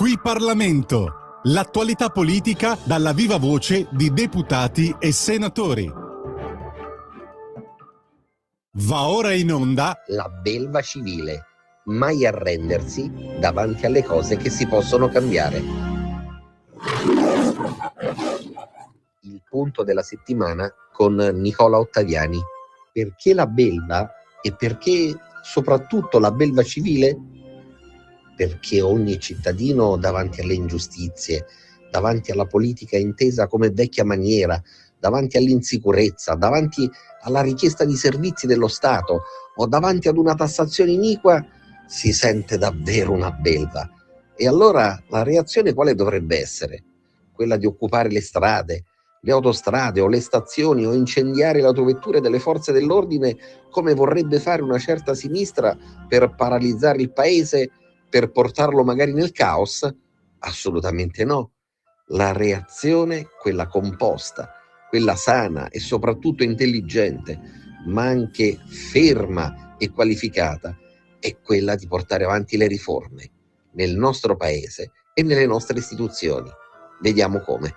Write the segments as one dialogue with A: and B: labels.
A: Qui Parlamento, l'attualità politica dalla viva voce di deputati e senatori. Va ora in onda
B: La belva civile, mai arrendersi davanti alle cose che si possono cambiare. Il punto della settimana con Nicola Ottaviani. Perché la belva e perché soprattutto la belva civile? Perché ogni cittadino davanti alle ingiustizie, davanti alla politica intesa come vecchia maniera, davanti all'insicurezza, davanti alla richiesta di servizi dello Stato o davanti ad una tassazione iniqua, si sente davvero una belva. E allora la reazione quale dovrebbe essere? Quella di occupare le strade, le autostrade o le stazioni o incendiare le autovetture delle forze dell'ordine come vorrebbe fare una certa sinistra per paralizzare il paese, per portarlo magari nel caos? Assolutamente no. La reazione, quella composta, quella sana e soprattutto intelligente, ma anche ferma e qualificata, è quella di portare avanti le riforme nel nostro paese e nelle nostre istituzioni. Vediamo come.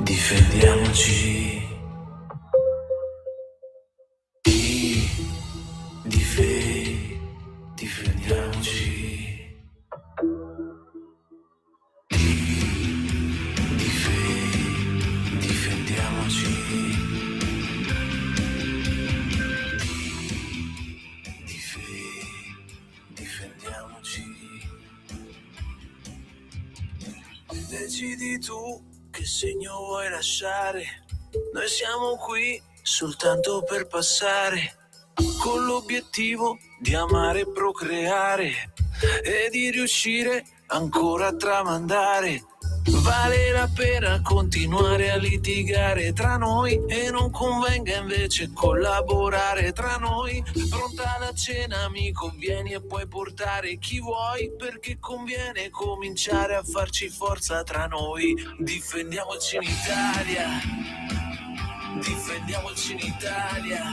C: Difendiamoci. Difendiamoci. Difendiamoci. Difendiamoci. Decidi tu che segno vuoi lasciare. Noi siamo qui soltanto per passare, con l'obiettivo di amare e procreare e di riuscire ancora a tramandare. Vale la pena continuare a litigare tra noi e non convenga invece collaborare tra noi. Pronta la cena, amico, vieni e puoi portare chi vuoi, perché conviene cominciare a farci forza tra noi. Difendiamoci in Italia. Difendiamoci in Italia.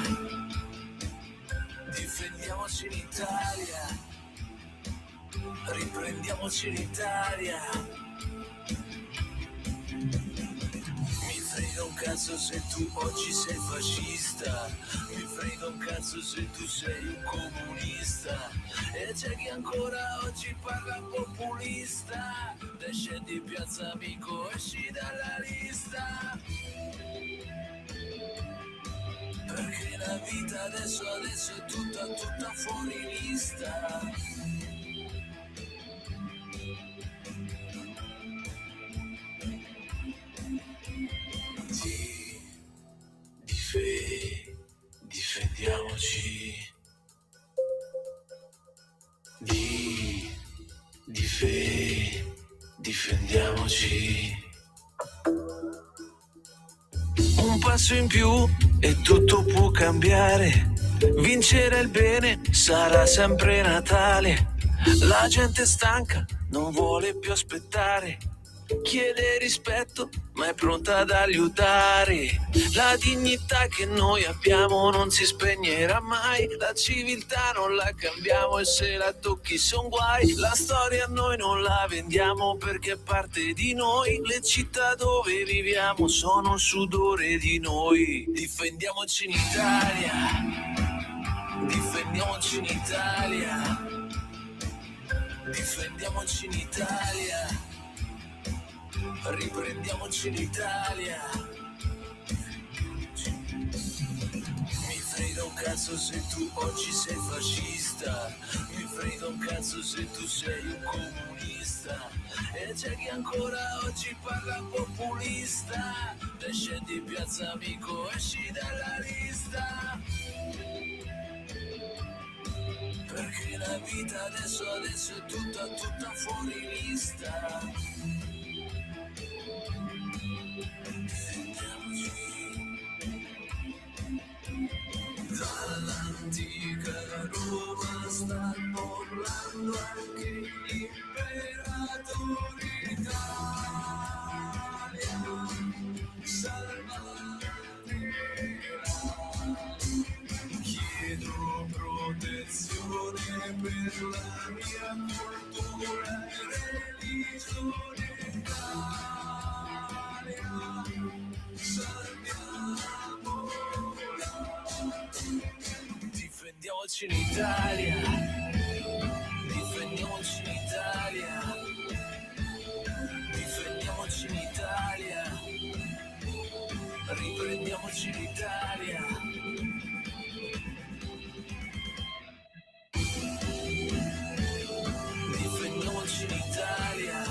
C: Difendiamoci in Italia. Riprendiamoci in Italia. Mi frega un cazzo se tu oggi sei fascista, mi frega un cazzo se tu sei un comunista, e c'è chi ancora oggi parla populista. Esce di piazza, amico, esci dalla lista. Perché la vita adesso è tutta fuori lista. Difendiamoci. Difendiamoci. Un passo in più e tutto può cambiare. Vincere il bene sarà sempre Natale. La gente è stanca, non vuole più aspettare. Chiede rispetto, ma è pronta ad aiutare. La dignità che noi abbiamo non si spegnerà mai. La civiltà non la cambiamo e se la tocchi son guai. La storia noi non la vendiamo perché è parte di noi. Le città dove viviamo sono sudore di noi. Difendiamoci in Italia. Difendiamoci in Italia. Difendiamoci in Italia. Riprendiamoci l'Italia. Mi frega un cazzo se tu oggi sei fascista, mi frega un cazzo se tu sei un comunista, e c'è chi ancora oggi parla populista. Esce di piazza, amico, esci dalla lista. Perché la vita adesso è tutta fuori lista. Dall'antica Roma stanno urlando anche gli imperatori. Italia, salvatela. Difendiamoci in Italia, difendiamoci in Italia, difendiamoci in Italia, riprendiamoci l'Italia. Difendiamoci in Italia,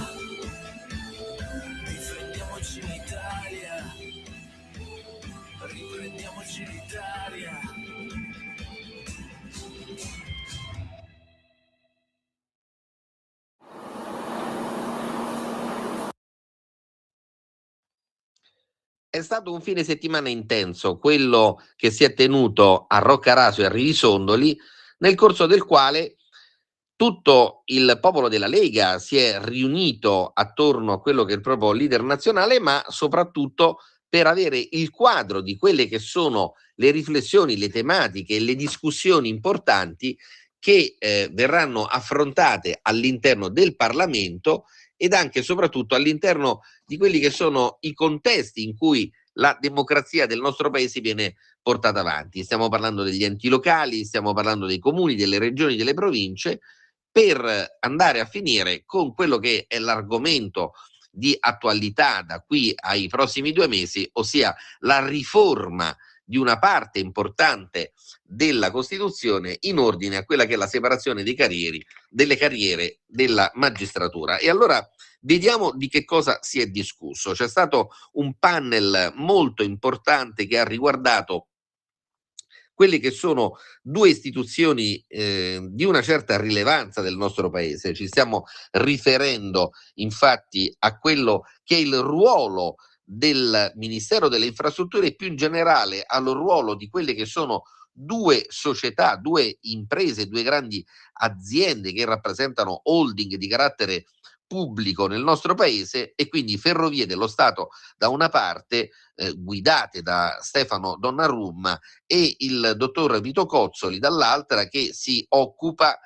C: difendiamoci in Italia, riprendiamoci l'Italia.
B: È stato un fine settimana intenso, quello che si è tenuto a Roccaraso e a Rivisondoli, nel corso del quale tutto il popolo della Lega si è riunito attorno a quello che è il proprio leader nazionale, ma soprattutto per avere il quadro di quelle che sono le riflessioni, le tematiche, le discussioni importanti che verranno affrontate all'interno del Parlamento ed anche e soprattutto all'interno di quelli che sono i contesti in cui la democrazia del nostro paese viene portata avanti. Stiamo parlando degli enti locali, stiamo parlando dei comuni, delle regioni, delle province, per andare a finire con quello che è l'argomento di attualità da qui ai prossimi 2 mesi, ossia la riforma di una parte importante della Costituzione in ordine a quella che è la separazione delle carriere della magistratura. E allora vediamo di che cosa si è discusso. C'è stato un panel molto importante che ha riguardato quelle che sono 2 istituzioni di una certa rilevanza del nostro paese. Ci stiamo riferendo infatti a quello che è il ruolo del Ministero delle Infrastrutture e più in generale al ruolo di quelle che sono 2 società, 2 imprese, 2 grandi aziende che rappresentano holding di carattere pubblico nel nostro paese, e quindi Ferrovie dello Stato da una parte, guidate da Stefano Donnarumma, e il dottor Vito Cozzoli dall'altra, che si occupa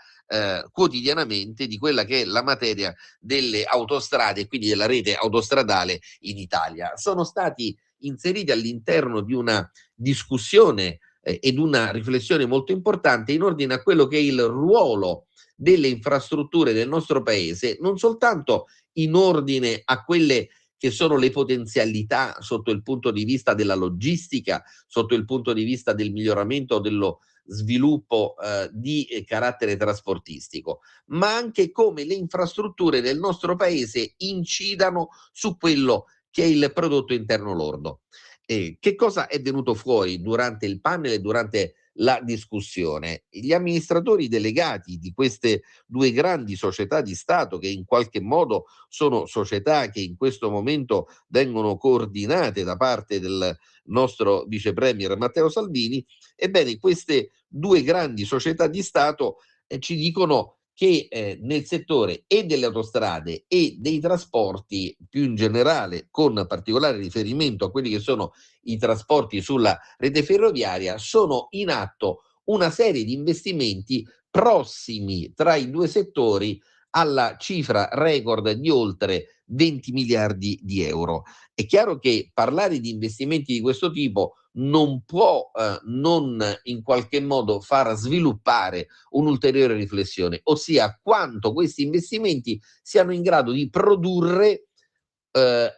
B: quotidianamente di quella che è la materia delle autostrade e quindi della rete autostradale in Italia. Sono stati inseriti all'interno di una discussione ed una riflessione molto importante in ordine a quello che è il ruolo delle infrastrutture del nostro paese, non soltanto in ordine a quelle che sono le potenzialità sotto il punto di vista della logistica, sotto il punto di vista del miglioramento dello sviluppo di carattere trasportistico, ma anche come le infrastrutture del nostro paese incidano su quello che è il prodotto interno lordo. Che cosa è venuto fuori durante il panel e durante la discussione? Gli amministratori delegati di queste 2 grandi società di Stato, che in qualche modo sono società che in questo momento vengono coordinate da parte del nostro vice premier Matteo Salvini, ebbene queste 2 grandi società di Stato ci dicono che nel settore e delle autostrade e dei trasporti più in generale, con particolare riferimento a quelli che sono i trasporti sulla rete ferroviaria, sono in atto una serie di investimenti prossimi tra i 2 settori alla cifra record di oltre 20 miliardi di euro. È chiaro che parlare di investimenti di questo tipo non può non in qualche modo far sviluppare un'ulteriore riflessione, ossia quanto questi investimenti siano in grado di produrre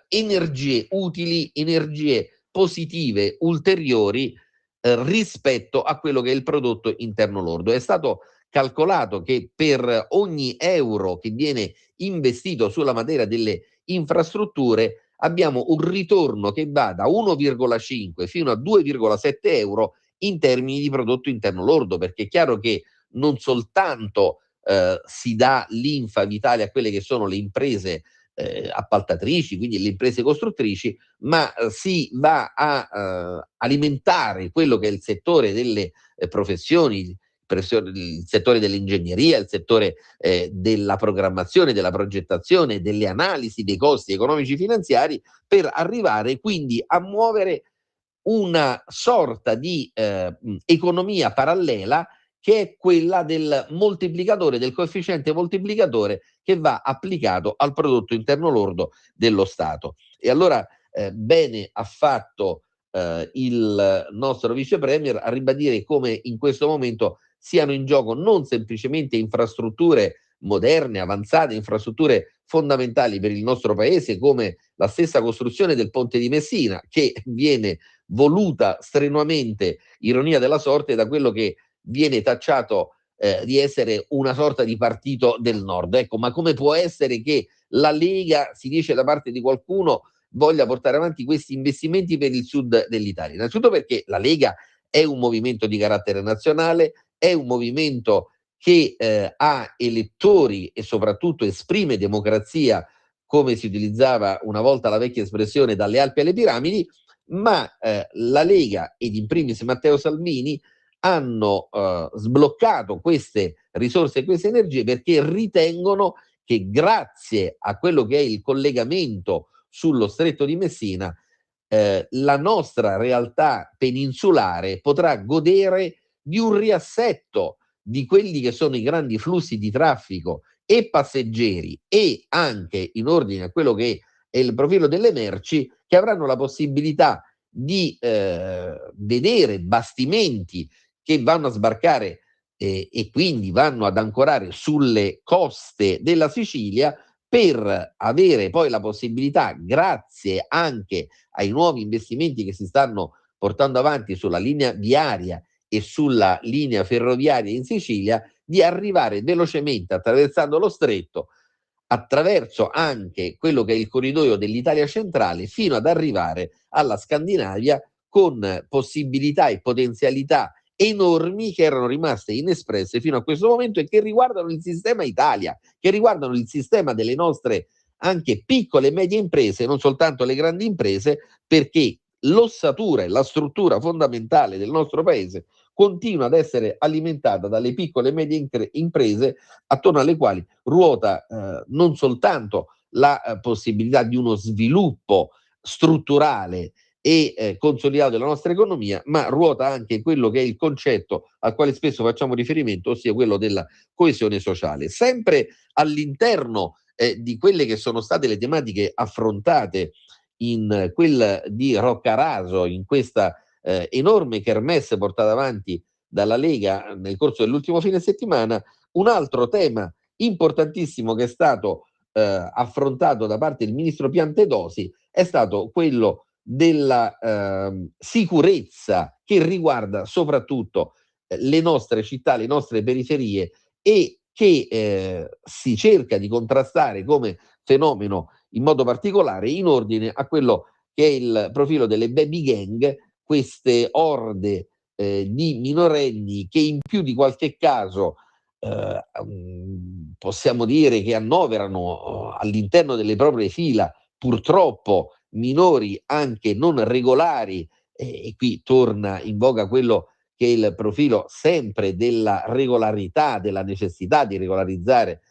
B: energie utili, energie positive ulteriori rispetto a quello che è il prodotto interno lordo. È stato calcolato che per ogni euro che viene investito sulla materia delle infrastrutture abbiamo un ritorno che va da 1,5 fino a 2,7 euro in termini di prodotto interno lordo, perché è chiaro che non soltanto si dà linfa vitale a quelle che sono le imprese appaltatrici, quindi le imprese costruttrici, ma si va a alimentare quello che è il settore delle professioni, il settore dell'ingegneria, il settore della programmazione, della progettazione, delle analisi dei costi economici finanziari, per arrivare quindi a muovere una sorta di economia parallela che è quella del moltiplicatore, del coefficiente moltiplicatore che va applicato al prodotto interno lordo dello Stato. E allora bene ha fatto il nostro vice premier a ribadire come in questo momento siano in gioco non semplicemente infrastrutture moderne, avanzate, infrastrutture fondamentali per il nostro paese, come la stessa costruzione del ponte di Messina, che viene voluta strenuamente, ironia della sorte, da quello che viene tacciato di essere una sorta di partito del nord. Ecco, ma come può essere che la Lega, si dice da parte di qualcuno, voglia portare avanti questi investimenti per il sud dell'Italia? Innanzitutto perché la Lega è un movimento di carattere nazionale, è un movimento che ha elettori e soprattutto esprime democrazia, come si utilizzava una volta la vecchia espressione, dalle Alpi alle piramidi, ma la Lega ed in primis Matteo Salvini hanno sbloccato queste risorse e queste energie perché ritengono che grazie a quello che è il collegamento sullo Stretto di Messina la nostra realtà peninsulare potrà godere di un riassetto di quelli che sono i grandi flussi di traffico e passeggeri e anche in ordine a quello che è il profilo delle merci, che avranno la possibilità di vedere bastimenti che vanno a sbarcare e quindi vanno ad ancorare sulle coste della Sicilia per avere poi la possibilità, grazie anche ai nuovi investimenti che si stanno portando avanti sulla linea viaria e sulla linea ferroviaria in Sicilia, di arrivare velocemente attraversando lo stretto, attraverso anche quello che è il corridoio dell'Italia centrale, fino ad arrivare alla Scandinavia con possibilità e potenzialità enormi che erano rimaste inespresse fino a questo momento e che riguardano il sistema Italia, che riguardano il sistema delle nostre anche piccole e medie imprese, non soltanto le grandi imprese, perché l'ossatura e la struttura fondamentale del nostro paese continua ad essere alimentata dalle piccole e medie imprese attorno alle quali ruota non soltanto la possibilità di uno sviluppo strutturale e consolidato della nostra economia, ma ruota anche quello che è il concetto al quale spesso facciamo riferimento, ossia quello della coesione sociale. Sempre all'interno di quelle che sono state le tematiche affrontate in quel di Roccaraso, in questa enorme kermesse portata avanti dalla Lega nel corso dell'ultimo fine settimana, un altro tema importantissimo che è stato affrontato da parte del ministro Piantedosi è stato quello della sicurezza, che riguarda soprattutto le nostre città, le nostre periferie, e che si cerca di contrastare come fenomeno in modo particolare in ordine a quello che è il profilo delle baby gang, queste orde di minorenni che in più di qualche caso possiamo dire che annoverano all'interno delle proprie fila purtroppo minori anche non regolari, e qui torna in voga quello che è il profilo sempre della regolarità, della necessità di regolarizzare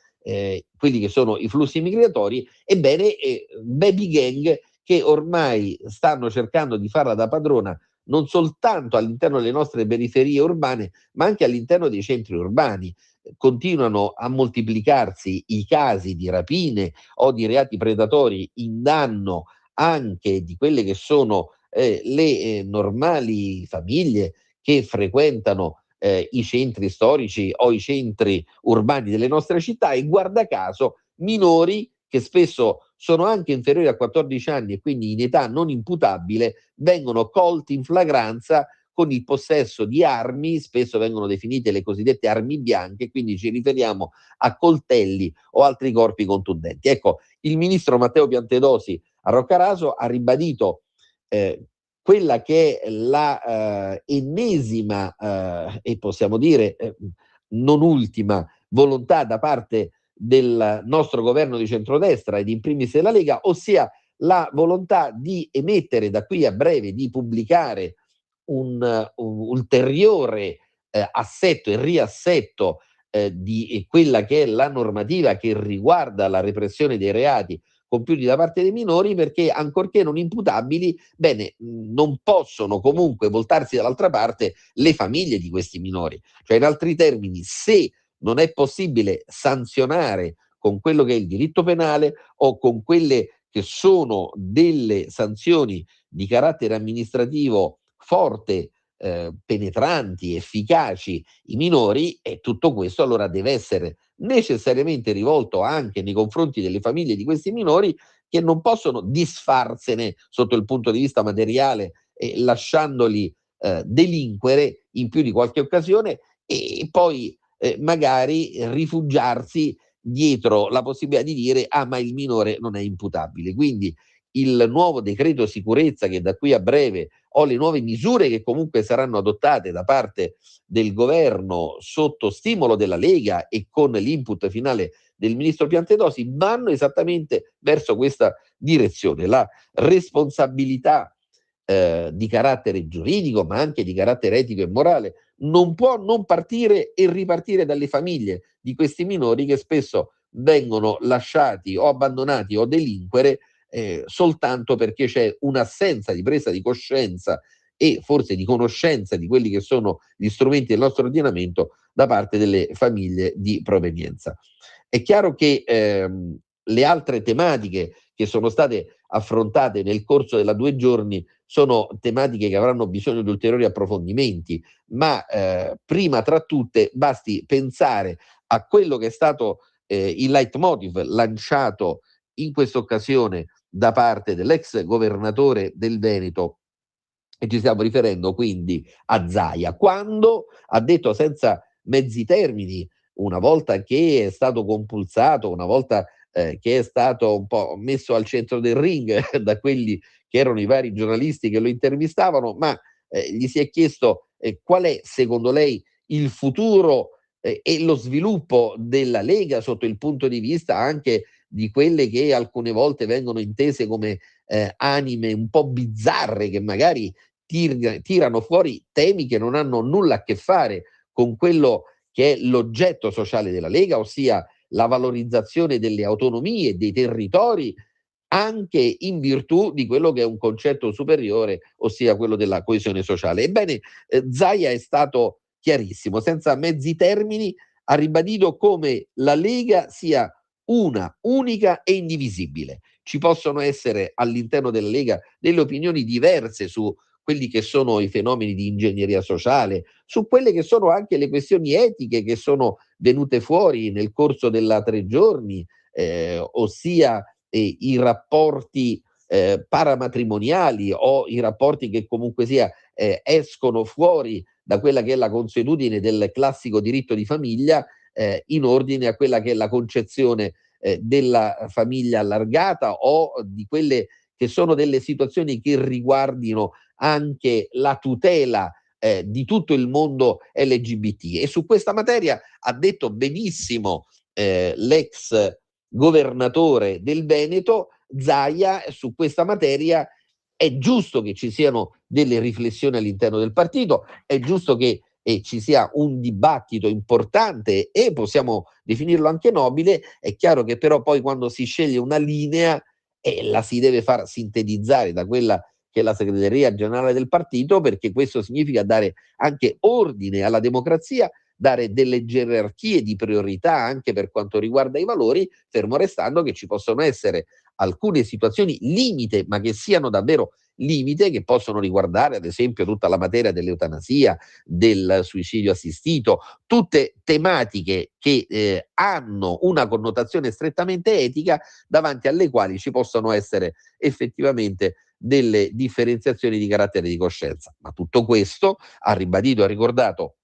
B: quelli che sono i flussi migratori. Ebbene, baby gang che ormai stanno cercando di farla da padrona non soltanto all'interno delle nostre periferie urbane, ma anche all'interno dei centri urbani. Continuano a moltiplicarsi i casi di rapine o di reati predatori in danno anche di quelle che sono le normali famiglie che frequentano i centri storici o i centri urbani delle nostre città, e guarda caso minori che spesso sono anche inferiori a 14 anni e quindi in età non imputabile, vengono colti in flagranza con il possesso di armi, spesso vengono definite le cosiddette armi bianche, quindi ci riferiamo a coltelli o altri corpi contundenti. Ecco, il ministro Matteo Piantedosi a Roccaraso ha ribadito quella che è la ennesima e possiamo dire non ultima volontà da parte del nostro governo di centrodestra ed in primis della Lega, ossia la volontà di emettere da qui a breve, di pubblicare un ulteriore assetto e riassetto di quella che è la normativa che riguarda la repressione dei reati compiuti da parte dei minori, perché ancorché non imputabili, bene, non possono comunque voltarsi dall'altra parte le famiglie di questi minori. Cioè, in altri termini, se non è possibile sanzionare con quello che è il diritto penale o con quelle che sono delle sanzioni di carattere amministrativo forte, penetranti, efficaci, i minori, e tutto questo allora deve essere necessariamente rivolto anche nei confronti delle famiglie di questi minori, che non possono disfarsene sotto il punto di vista materiale, lasciandoli delinquere in più di qualche occasione, e poi magari rifugiarsi dietro la possibilità di dire ma il minore non è imputabile. Quindi il nuovo decreto sicurezza, che da qui a breve, o le nuove misure che comunque saranno adottate da parte del governo sotto stimolo della Lega e con l'input finale del ministro Piantedosi, vanno esattamente verso questa direzione. La responsabilità di carattere giuridico, ma anche di carattere etico e morale, non può non partire e ripartire dalle famiglie di questi minori, che spesso vengono lasciati o abbandonati o delinquere soltanto perché c'è un'assenza di presa di coscienza e forse di conoscenza di quelli che sono gli strumenti del nostro ordinamento da parte delle famiglie di provenienza. È chiaro che le altre tematiche che sono state affrontate nel corso della 2 giorni sono tematiche che avranno bisogno di ulteriori approfondimenti, ma prima tra tutte basti pensare a quello che è stato il leitmotiv lanciato in questa occasione da parte dell'ex governatore del Veneto, e ci stiamo riferendo quindi a Zaia, quando ha detto senza mezzi termini, una volta che è stato compulsato, una volta che è stato un po' messo al centro del ring da quelli che erano i vari giornalisti che lo intervistavano, ma gli si è chiesto qual è secondo lei il futuro e lo sviluppo della Lega sotto il punto di vista anche di quelle che alcune volte vengono intese come anime un po' bizzarre, che magari tirano fuori temi che non hanno nulla a che fare con quello che è l'oggetto sociale della Lega, ossia la valorizzazione delle autonomie, dei territori, anche in virtù di quello che è un concetto superiore, ossia quello della coesione sociale. Ebbene, Zaia è stato chiarissimo, senza mezzi termini, ha ribadito come la Lega sia una, unica e indivisibile. Ci possono essere all'interno della Lega delle opinioni diverse su quelli che sono i fenomeni di ingegneria sociale, su quelle che sono anche le questioni etiche che sono venute fuori nel corso della 3 giorni, ossia i rapporti paramatrimoniali o i rapporti che comunque sia escono fuori da quella che è la consuetudine del classico diritto di famiglia, in ordine a quella che è la concezione della famiglia allargata o di quelle che sono delle situazioni che riguardino anche la tutela di tutto il mondo LGBT. E su questa materia ha detto benissimo l'ex governatore del Veneto, Zaia, su questa materia è giusto che ci siano delle riflessioni all'interno del partito, è giusto che ci sia un dibattito importante e possiamo definirlo anche nobile. È chiaro che però poi quando si sceglie una linea la si deve far sintetizzare da quella che è la segreteria generale del partito, perché questo significa dare anche ordine alla democrazia, dare delle gerarchie di priorità anche per quanto riguarda i valori, fermo restando che ci possono essere alcune situazioni limite, ma che siano davvero limite, che possono riguardare ad esempio tutta la materia dell'eutanasia, del suicidio assistito, tutte tematiche che hanno una connotazione strettamente etica, davanti alle quali ci possono essere effettivamente delle differenziazioni di carattere di coscienza. Ma tutto questo, ha ribadito, ha ricordato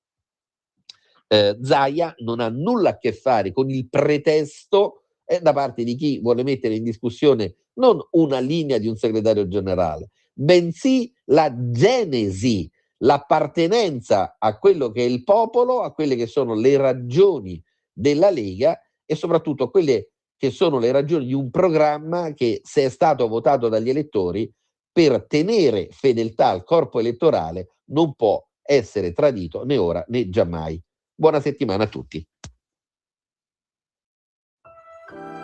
B: Zaia, non ha nulla a che fare con il pretesto da parte di chi vuole mettere in discussione non una linea di un segretario generale, bensì la genesi, l'appartenenza a quello che è il popolo, a quelle che sono le ragioni della Lega e soprattutto a quelle che sono le ragioni di un programma che, se è stato votato dagli elettori, per tenere fedeltà al corpo elettorale non può essere tradito né ora né giammai. Buona settimana a tutti.